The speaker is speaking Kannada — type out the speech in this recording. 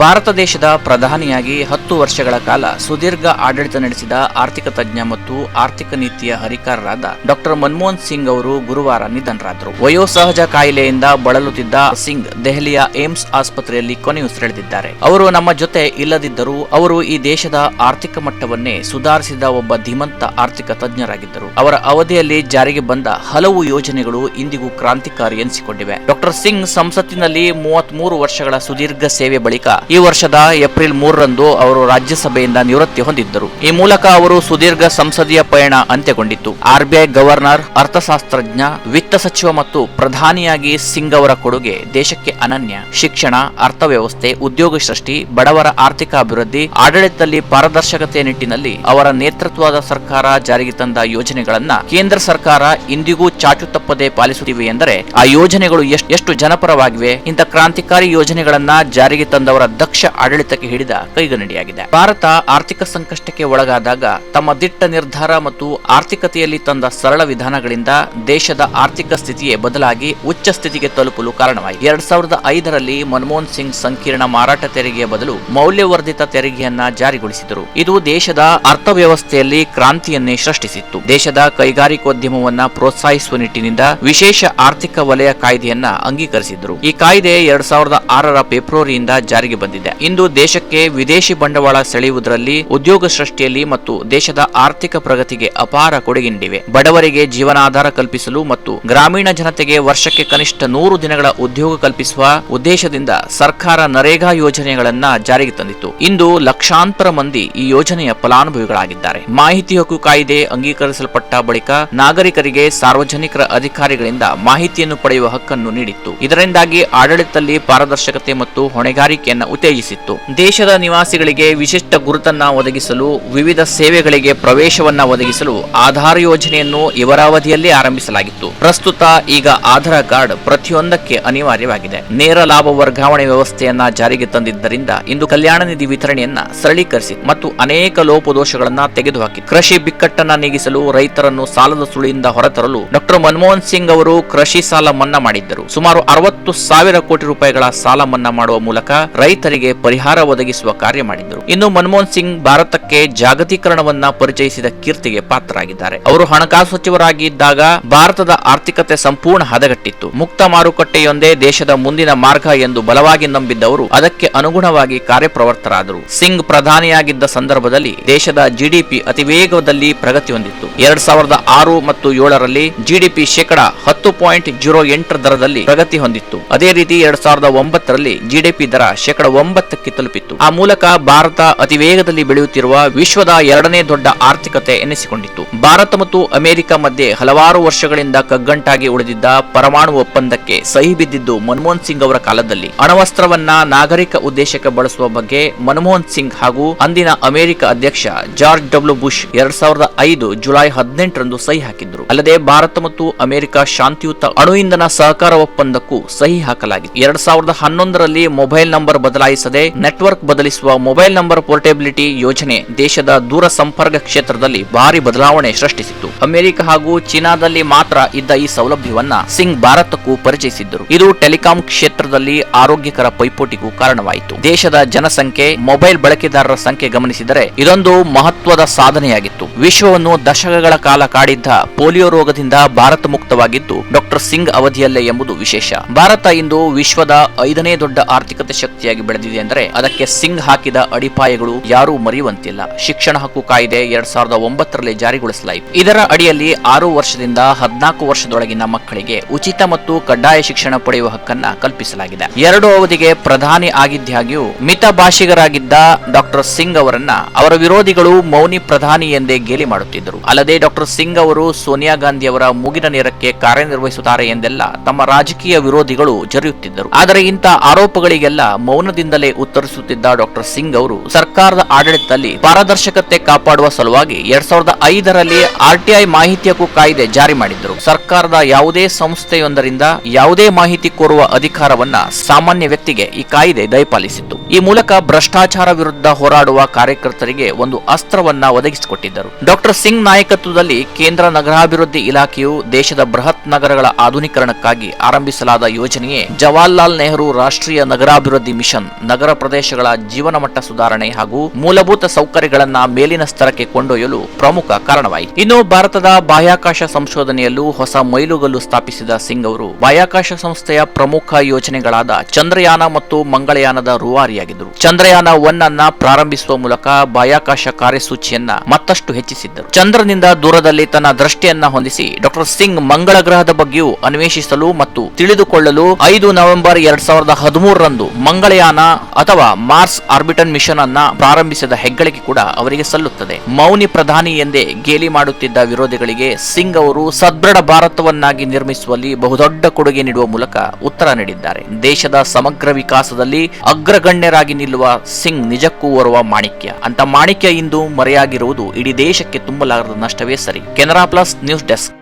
ಭಾರತ ದೇಶದ ಪ್ರಧಾನಿಯಾಗಿ 10 ವರ್ಷಗಳ ಕಾಲ ಸುದೀರ್ಘ ಆಡಳಿತ ನಡೆಸಿದ ಆರ್ಥಿಕ ತಜ್ಞ ಮತ್ತು ಆರ್ಥಿಕ ನೀತಿಯ ಹರಿಕಾರರಾದ ಡಾಕ್ಟರ್ ಮನಮೋಹನ್ ಸಿಂಗ್ ಅವರು ಗುರುವಾರ ನಿಧನರಾದರು. ವಯೋಸಹಜ ಕಾಯಿಲೆಯಿಂದ ಬಳಲುತ್ತಿದ್ದ ಸಿಂಗ್ ದೆಹಲಿಯ ಏಮ್ಸ್ ಆಸ್ಪತ್ರೆಯಲ್ಲಿ ಕೊನೆಯುಸಿರೆಳೆದಿದ್ದಾರೆ. ಅವರು ನಮ್ಮ ಜೊತೆ ಇಲ್ಲದಿದ್ದರೂ ಅವರು ಈ ದೇಶದ ಆರ್ಥಿಕ ಮಟ್ಟವನ್ನೇ ಸುಧಾರಿಸಿದ ಒಬ್ಬ ಧೀಮಂತ ಆರ್ಥಿಕ ತಜ್ಞರಾಗಿದ್ದರು. ಅವರ ಅವಧಿಯಲ್ಲಿ ಜಾರಿಗೆ ಬಂದ ಹಲವು ಯೋಜನೆಗಳು ಇಂದಿಗೂ ಕ್ರಾಂತಿಕಾರಿ ಎನಿಸಿಕೊಂಡಿವೆ. ಡಾಕ್ಟರ್ ಸಿಂಗ್ ಸಂಸತ್ತಿನಲ್ಲಿ 33 ವರ್ಷಗಳ ಸುದೀರ್ಘ ಸೇವೆ ಬಳಿಕ ಈ ವರ್ಷದ ಏಪ್ರಿಲ್ 3ರಂದು ಅವರು ರಾಜ್ಯಸಭೆಯಿಂದ ನಿವೃತ್ತಿ ಹೊಂದಿದ್ದರು. ಈ ಮೂಲಕ ಅವರು ಸುದೀರ್ಘ ಸಂಸದೀಯ ಪಯಣ ಅಂತ್ಯಗೊಂಡಿತ್ತು. ಆರ್ಬಿಐ ಗವರ್ನರ್, ಅರ್ಥಶಾಸ್ತ್ರಜ್ಞ, ವಿತ್ತ ಸಚಿವ ಮತ್ತು ಪ್ರಧಾನಿಯಾಗಿ ಸಿಂಗ್ ಅವರ ಕೊಡುಗೆ ದೇಶಕ್ಕೆ ಅನನ್ಯ. ಶಿಕ್ಷಣ, ಅರ್ಥವ್ಯವಸ್ಥೆ, ಉದ್ಯೋಗ ಸೃಷ್ಟಿ, ಬಡವರ ಆರ್ಥಿಕ ಅಭಿವೃದ್ಧಿ, ಆಡಳಿತದಲ್ಲಿ ಪಾರದರ್ಶಕತೆಯ ನಿಟ್ಟಿನಲ್ಲಿ ಅವರ ನೇತೃತ್ವದ ಸರ್ಕಾರ ಜಾರಿಗೆ ತಂದ ಯೋಜನೆಗಳನ್ನ ಕೇಂದ್ರ ಸರ್ಕಾರ ಇಂದಿಗೂ ಚಾಚು ತಪ್ಪದೆ ಪಾಲಿಸುತ್ತಿವೆ ಎಂದರೆ ಆ ಯೋಜನೆಗಳು ಎಷ್ಟು ಜನಪರವಾಗಿವೆ. ಇಂಥ ಕ್ರಾಂತಿಕಾರಿ ಯೋಜನೆಗಳನ್ನ ಜಾರಿಗೆ ತಂದವರ ದಕ್ಷ ಆಡಳಿತಕ್ಕೆ ಹಿಡಿದ ಕೈಗನ್ನಡಿಯಾಗಿದೆ. ಭಾರತ ಆರ್ಥಿಕ ಸಂಕಷ್ಟಕ್ಕೆ ಒಳಗಾದಾಗ ತಮ್ಮ ದಿಟ್ಟ ನಿರ್ಧಾರ ಮತ್ತು ಆರ್ಥಿಕತೆಯಲ್ಲಿ ತಂದ ಸರಳ ವಿಧಾನಗಳಿಂದ ದೇಶದ ಆರ್ಥಿಕ ಸ್ಥಿತಿಯೇ ಬದಲಾಗಿ ಉಚ್ಚ ಸ್ಥಿತಿಗೆ ತಲುಪಲು ಕಾರಣವಾಯಿತು. 2005ರಲ್ಲಿ ಮನಮೋಹನ್ ಸಿಂಗ್ ಸಂಕೀರ್ಣ ಮಾರಾಟ ತೆರಿಗೆಯ ಬದಲು ಮೌಲ್ಯವರ್ಧಿತ ತೆರಿಗೆಯನ್ನ ಜಾರಿಗೊಳಿಸಿದರು. ಇದು ದೇಶದ ಅರ್ಥವ್ಯವಸ್ಥೆಯಲ್ಲಿ ಕ್ರಾಂತಿಯನ್ನೇ ಸೃಷ್ಟಿಸಿತ್ತು. ದೇಶದ ಕೈಗಾರಿಕೋದ್ಯಮವನ್ನ ಪ್ರೋತ್ಸಾಹಿಸುವ ನಿಟ್ಟಿನಿಂದ ವಿಶೇಷ ಆರ್ಥಿಕ ವಲಯ ಕಾಯ್ದೆಯನ್ನ ಅಂಗೀಕರಿಸಿದರು. ಈ ಕಾಯ್ದೆ 2006ರ ಫೆಬ್ರವರಿಯಿಂದ ಜಾರಿಗೆ ಬಂದಿದೆ. ಇಂದು ದೇಶಕ್ಕೆ ವಿದೇಶಿ ಬಂಡವಾಳ ಸೆಳೆಯುವುದರಲ್ಲಿ, ಉದ್ಯೋಗ ಸೃಷ್ಟಿಯಲ್ಲಿ ಮತ್ತು ದೇಶದ ಆರ್ಥಿಕ ಪ್ರಗತಿಗೆ ಅಪಾರ ಕೊಡುಗೆ ನೀಡಿವೆ. ಬಡವರಿಗೆ ಜೀವನಾಧಾರ ಕಲ್ಪಿಸಲು ಮತ್ತು ಗ್ರಾಮೀಣ ಜನತೆಗೆ ವರ್ಷಕ್ಕೆ ಕನಿಷ್ಠ 100 ದಿನಗಳ ಉದ್ಯೋಗ ಕಲ್ಪಿಸುವ ಉದ್ದೇಶದಿಂದ ಸರ್ಕಾರ ನರೇಗಾ ಯೋಜನೆಗಳನ್ನ ಜಾರಿಗೆ ತಂದಿತು. ಇಂದು ಲಕ್ಷಾಂತರ ಮಂದಿ ಈ ಯೋಜನೆಯ ಫಲಾನುಭವಿಗಳಾಗಿದ್ದಾರೆ. ಮಾಹಿತಿ ಹಕ್ಕು ಕಾಯ್ದೆ ಅಂಗೀಕರಿಸಲ್ಪಟ್ಟ ಬಳಿಕ ನಾಗರಿಕರಿಗೆ ಸಾರ್ವಜನಿಕರ ಅಧಿಕಾರಿಗಳಿಂದ ಮಾಹಿತಿಯನ್ನು ಪಡೆಯುವ ಹಕ್ಕನ್ನು ನೀಡಿತ್ತು. ಇದರಿಂದಾಗಿ ಆಡಳಿತದಲ್ಲಿ ಪಾರದರ್ಶಕತೆ ಮತ್ತು ಹೊಣೆಗಾರಿಕೆಯನ್ನು ಉತ್ತೇಜಿಸಿತ್ತು. ದೇಶದ ನಿವಾಸಿಗಳಿಗೆ ವಿಶಿಷ್ಟ ಗುರುತನ್ನ ಒದಗಿಸಲು, ವಿವಿಧ ಸೇವೆಗಳಿಗೆ ಪ್ರವೇಶವನ್ನ ಒದಗಿಸಲು ಆಧಾರ್ ಯೋಜನೆಯನ್ನು ಇವರ ಅವಧಿಯಲ್ಲಿ ಆರಂಭಿಸಲಾಗಿತ್ತು. ಪ್ರಸ್ತುತ ಈಗ ಆಧಾರ್ ಕಾರ್ಡ್ ಪ್ರತಿಯೊಂದಕ್ಕೆ ಅನಿವಾರ್ಯವಾಗಿದೆ. ನೇರ ಲಾಭ ವರ್ಗಾವಣೆ ವ್ಯವಸ್ಥೆಯನ್ನ ಜಾರಿಗೆ ತಂದಿದ್ದರಿಂದ ಇಂದು ಕಲ್ಯಾಣ ನಿಧಿ ವಿತರಣೆಯನ್ನ ಸರಳೀಕರಿಸಿ ಮತ್ತು ಅನೇಕ ಲೋಪದೋಷಗಳನ್ನ ತೆಗೆದುಹಾಕಿತು. ಕೃಷಿ ಬಿಕ್ಕಟ್ಟನ್ನ ನೀಗಿಸಲು, ರೈತರನ್ನು ಸಾಲದ ಸುಳಿಯಿಂದ ಹೊರತರಲು ಡಾಕ್ಟರ್ ಮನಮೋಹನ್ ಸಿಂಗ್ ಅವರು ಕೃಷಿ ಸಾಲ ಮನ್ನಾ ಮಾಡಿದ್ದರು. ಸುಮಾರು 60,000 ಕೋಟಿ ರೂಪಾಯಿಗಳ ಸಾಲ ಮನ್ನಾ ಮಾಡುವ ಮೂಲಕ ರೈತರಿಗೆ ಪರಿಹಾರ ಒದಗಿಸುವ ಕಾರ್ಯ ಮಾಡಿದ್ದರು. ಇನ್ನು ಮನಮೋಹನ್ ಸಿಂಗ್ ಭಾರತಕ್ಕೆ ಜಾಗತೀಕರಣವನ್ನ ಪರಿಚಯಿಸಿದ ಕೀರ್ತಿಗೆ ಪಾತ್ರರಾಗಿದ್ದಾರೆ. ಅವರು ಹಣಕಾಸು ಸಚಿವರಾಗಿದ್ದಾಗ ಭಾರತದ ಆರ್ಥಿಕತೆ ಸಂಪೂರ್ಣ ಹದಗೆಟ್ಟಿತ್ತು. ಮುಕ್ತ ಮಾರುಕಟ್ಟೆಯೊಂದೇ ದೇಶದ ಮುಂದಿನ ಮಾರ್ಗ ಎಂದು ಬಲವಾಗಿ ನಂಬಿದ್ದವರು ಅದಕ್ಕೆ ಅನುಗುಣವಾಗಿ ಕಾರ್ಯಪ್ರವರ್ತರಾದರು. ಸಿಂಗ್ ಪ್ರಧಾನಿಯಾಗಿದ್ದ ಸಂದರ್ಭದಲ್ಲಿ ದೇಶದ ಜಿಡಿಪಿ ಅತಿ ವೇಗದಲ್ಲಿ ಪ್ರಗತಿ ಹೊಂದಿತ್ತು. 2006 ಮತ್ತು 2007ರಲ್ಲಿ ಜಿಡಿಪಿ ಶೇಕಡ 10.08 ದರದಲ್ಲಿ ಪ್ರಗತಿ ಹೊಂದಿತ್ತು. ಅದೇ ರೀತಿ 2009ರಲ್ಲಿ ಜಿಡಿಪಿ ದರ ಶೇಕಡ 9ಕ್ಕೆ ತಲುಪಿತ್ತು. ಆ ಮೂಲಕ ಭಾರತ ಅತಿ ವೇಗದಲ್ಲಿ ಬೆಳೆಯುತ್ತಿರುವ ವಿಶ್ವದ 2ನೇ ದೊಡ್ಡ ಆರ್ಥಿಕತೆ ಎನಿಸಿಕೊಂಡಿತ್ತು. ಭಾರತ ಮತ್ತು ಅಮೆರಿಕ ಮಧ್ಯೆ ಹಲವಾರು ವರ್ಷಗಳಿಂದ ಕಗ್ಗಂಟಾಗಿ ಉಳಿದಿದ್ದ ಪರಮಾಣು ಒಪ್ಪಂದಕ್ಕೆ ಸಹಿ ಬಿದ್ದಿದ್ದು ಮನಮೋಹನ್ ಸಿಂಗ್ ಅವರ ಕಾಲದಲ್ಲಿ. ಅಣವಸ್ತ್ರವನ್ನ ನಾಗರಿಕ ಉದ್ದೇಶಕ್ಕೆ ಬಳಸುವ ಬಗ್ಗೆ ಮನಮೋಹನ್ ಸಿಂಗ್ ಹಾಗೂ ಅಂದಿನ ಅಮೆರಿಕ ಅಧ್ಯಕ್ಷ ಜಾರ್ಜ್ ಡಬ್ಲ್ಯೂ ಬುಷ್ 2005 ಜುಲೈ 18ರಂದು ಸಹಿ ಹಾಕಿದ್ರು. ಅಲ್ಲದೆ ಭಾರತ ಮತ್ತು ಅಮೆರಿಕ ಶಾಂತಿಯುತ ಅಣು ಇಂಧನ ಸಹಕಾರ ಒಪ್ಪಂದಕ್ಕೂ ಸಹಿ ಹಾಕಲಾಗಿದೆ. 2011ರಲ್ಲಿ ಮೊಬೈಲ್ ನಂಬರ್ ಬದಲಾಯಿಸದೆ ನೆಟ್ವರ್ಕ್ ಬದಲಿಸುವ ಮೊಬೈಲ್ ನಂಬರ್ ಪೋರ್ಟಬಿಲಿಟಿ ಯೋಜನೆ ದೇಶದ ದೂರ ಸಂಪರ್ಕ ಕ್ಷೇತ್ರದಲ್ಲಿ ಭಾರಿ ಬದಲಾವಣೆ ಸೃಷ್ಟಿಸಿತು. ಅಮೆರಿಕ ಹಾಗೂ ಚೀನಾದಲ್ಲಿ ಮಾತ್ರ ಇದ್ದ ಈ ಸೌಲಭ್ಯವನ್ನ ಸಿಂಗ್ ಭಾರತಕ್ಕೂ ಪರಿಚಯಿಸಿದ್ದರು. ಇದು ಟೆಲಿಕಾಂ ಕ್ಷೇತ್ರದಲ್ಲಿ ಆರೋಗ್ಯಕರ ಪೈಪೋಟಿಗೂ ಕಾರಣವಾಯಿತು. ದೇಶದ ಜನಸಂಖ್ಯೆ, ಮೊಬೈಲ್ ಬಳಕೆದಾರರ ಸಂಖ್ಯೆ ಗಮನಿಸಿದರೆ ಇದೊಂದು ಮಹತ್ವದ ಸಾಧನೆಯಾಗಿತ್ತು. ವಿಶ್ವವನ್ನು ದಶಕಗಳ ಕಾಲ ಕಾಡಿದ್ದ ಪೋಲಿಯೋ ರೋಗದಿಂದ ಭಾರತ ಮುಕ್ತವಾಗಿದ್ದು ಡಾಕ್ಟರ್ ಸಿಂಗ್ ಅವಧಿಯಲ್ಲೇ ಎಂಬುದು ವಿಶೇಷ. ಭಾರತ ಇಂದು ವಿಶ್ವದ 5ನೇ ದೊಡ್ಡ ಆರ್ಥಿಕತೆ ಶಕ್ತಿಯಾಗಿ ಬೆಳೆದಿದೆ ಎಂದರೆ ಅದಕ್ಕೆ ಸಿಂಗ್ ಹಾಕಿದ ಅಡಿಪಾಯಗಳು ಯಾರೂ ಮರೆಯುವಂತಿಲ್ಲ. ಶಿಕ್ಷಣ ಹಕ್ಕು ಕಾಯ್ದೆ 2009ರಲ್ಲಿ ಜಾರಿಗೊಳಿಸಲಾಯಿತು. ಇದರ ಅಡಿಯಲ್ಲಿ 6 ವರ್ಷದಿಂದ 14 ವರ್ಷದೊಳಗಿನ ಮಕ್ಕಳಿಗೆ ಉಚಿತ ಮತ್ತು ಕಡ್ಡಾಯ ಶಿಕ್ಷಣ ಪಡೆಯುವ ಹಕ್ಕನ್ನ ಕಲ್ಪಿಸಲಾಗಿದೆ. 2 ಅವಧಿಗೆ ಪ್ರಧಾನಿ ಆಗಿದ್ದಾಗ್ಯೂ ಮಿತ ಭಾಷಿಗರಾಗಿದ್ದ ಡಾಕ್ಟರ್ ಸಿಂಗ್ ಅವರನ್ನ ಅವರ ವಿರೋಧಿಗಳು ಮೌನಿ ಪ್ರಧಾನಿ ಎಂದೇ ಗೇಲಿ ಮಾಡುತ್ತಿದ್ದರು. ಅಲ್ಲದೆ ಡಾಕ್ಟರ್ ಸಿಂಗ್ ಅವರು ಸೋನಿಯಾ ಗಾಂಧಿ ಅವರ ಮೂಗಿನ ನೇರಕ್ಕೆ ಕಾರ್ಯನಿರ್ವಹಿಸುತ್ತಾರೆ ಎಂದೆಲ್ಲ ತಮ್ಮ ರಾಜಕೀಯ ವಿರೋಧಿಗಳು ಜರಿಯುತ್ತಿದ್ದರು. ಆದರೆ ಇಂಥ ಆರೋಪಗಳಿಗೆಲ್ಲ ಮೌನದಿಂದಲೇ ಉತ್ತರಿಸುತ್ತಿದ್ದ ಡಾಕ್ಟರ್ ಸಿಂಗ್ ಅವರು ಸರ್ಕಾರದ ಆಡಳಿತದಲ್ಲಿ ಪಾರದರ್ಶಕತೆ ಕಾಪಾಡುವ ಸಲುವಾಗಿ 2005ರಲ್ಲಿ ಆರ್ಟಿಐ ಮಾಹಿತಿ ಹಕ್ಕು ಕಾಯ್ದೆ ಜಾರಿ ಮಾಡಿದ್ದರು. ಸರ್ಕಾರದ ಯಾವುದೇ ಸಂಸ್ಥೆಯೊಂದರಿಂದ ಯಾವುದೇ ಮಾಹಿತಿ ಕೋರುವ ಅಧಿಕಾರವನ್ನ ಸಾಮಾನ್ಯ ವ್ಯಕ್ತಿಗೆ ಈ ಕಾಯ್ದೆ ದಯಪಾಲಿಸಿತ್ತು. ಈ ಮೂಲಕ ಭ್ರಷ್ಟಾಚಾರ ವಿರುದ್ಧ ಹೋರಾಡುವ ಕಾರ್ಯಕರ್ತರಿಗೆ ಒಂದು ಅಸ್ತ್ರವನ್ನ ಒದಗಿಸಿಕೊಟ್ಟಿದ್ದರು. ಡಾಕ್ಟರ್ ಸಿಂಗ್ ನಾಯಕತ್ವದಲ್ಲಿ ಕೇಂದ್ರ ನಗರಾಭಿವೃದ್ಧಿ ಇಲಾಖೆಯು ದೇಶದ ಬೃಹತ್ ನಗರಗಳ ಆಧುನೀಕರಣಕ್ಕಾಗಿ ಆರಂಭಿಸಲಾದ ಯೋಜನೆಯೇ ಜವಾಹರ್ಲಾಲ್ ನೆಹರು ರಾಷ್ಟ್ರೀಯ ನಗರಾಭಿವೃದ್ಧಿ ಮಿಷನ್ ನಗರ ಪ್ರದೇಶಗಳ ಜೀವನ ಮಟ್ಟ ಸುಧಾರಣೆ ಹಾಗೂ ಮೂಲಭೂತ ಸೌಕರ್ಯಗಳನ್ನ ಮೇಲಿನ ಸ್ತರಕ್ಕೆ ಕೊಂಡೊಯ್ಯಲು ಪ್ರಮುಖ ಕಾರಣವಾಯಿತು. ಇನ್ನು ಭಾರತದ ಬಾಹ್ಯಾಕಾಶ ಸಂಶೋಧನೆಯಲ್ಲೂ ಹೊಸ ಮೈಲುಗಲ್ಲು ಸ್ಥಾಪಿಸಿದ ಸಿಂಗ್ ಅವರು ಬಾಹ್ಯಾಕಾಶ ಸಂಸ್ಥೆಯ ಪ್ರಮುಖ ಯೋಜನೆಗಳಾದ ಚಂದ್ರಯಾನ ಮತ್ತು ಮಂಗಳಯಾನದ ರೂವಾರಿಯಾಗಿದ್ದರು. ಚಂದ್ರಯಾನ 1 ಅನ್ನ ಪ್ರಾರಂಭಿಸುವ ಮೂಲಕ ಬಾಹ್ಯಾಕಾಶ ಕಾರ್ಯಸೂಚಿಯನ್ನ ಮತ್ತಷ್ಟು ಹೆಚ್ಚಿಸಿದ್ದರು. ಚಂದ್ರನಿಂದ ದೂರದಲ್ಲಿ ತನ್ನ ದೃಷ್ಟಿಯನ್ನ ಹೊಂದಿಸಿ ಡಾಕ್ಟರ್ ಸಿಂಗ್ ಮಂಗಳ ಗ್ರಹದ ಬಗ್ಗೆಯೂ ಅನ್ವೇಷಿಸಲು ಮತ್ತು ತಿಳಿದುಕೊಳ್ಳಲು 5 ನವೆಂಬರ್ 2013 ರಂದು ಮಂಗಳಯಾನ ಅಥವಾ ಮಾರ್ಸ್ ಆರ್ಬಿಟಲ್ ಮಿಷನ್ ಅನ್ನ ಪ್ರಾರಂಭಿಸಿದ ಹೆಗ್ಗಳಿಕೆ ಕೂಡ ಅವರಿಗೆ ಸಲ್ಲುತ್ತದೆ. ಮೌನಿ ಪ್ರಧಾನಿ ಎಂದೇ ಗೇಲಿ ಮಾಡುತ್ತಿದ್ದ ವಿರೋಧಿಗಳಿಗೆ ಸಿಂಗ್ ಅವರು ಸದೃಢ ಭಾರತವನ್ನಾಗಿ ನಿರ್ಮಿಸುವಲ್ಲಿ ಬಹುದೊಡ್ಡ ಕೊಡುಗೆ ನೀಡುವ ಮೂಲಕ ಉತ್ತರ ನೀಡಿದ್ದಾರೆ. ದೇಶದ ಸಮಗ್ರ ವಿಕಾಸದಲ್ಲಿ ಅಗ್ರಗಣ್ಯರಾಗಿ ನಿಲ್ಲುವ ಸಿಂಗ್ ನಿಜಕ್ಕೂ ಓರ್ವ ಮಾಣಿಕ್ಯ. ಅಂತ ಮಾಣಿಕ್ಯ ಇಂದು ಮರೆಯಾಗಿರುವುದು ಇಡೀ ದೇಶಕ್ಕೆ ತುಂಬಲಾರದ ನಷ್ಟವೇ ಸರಿ. Canara plus news desk.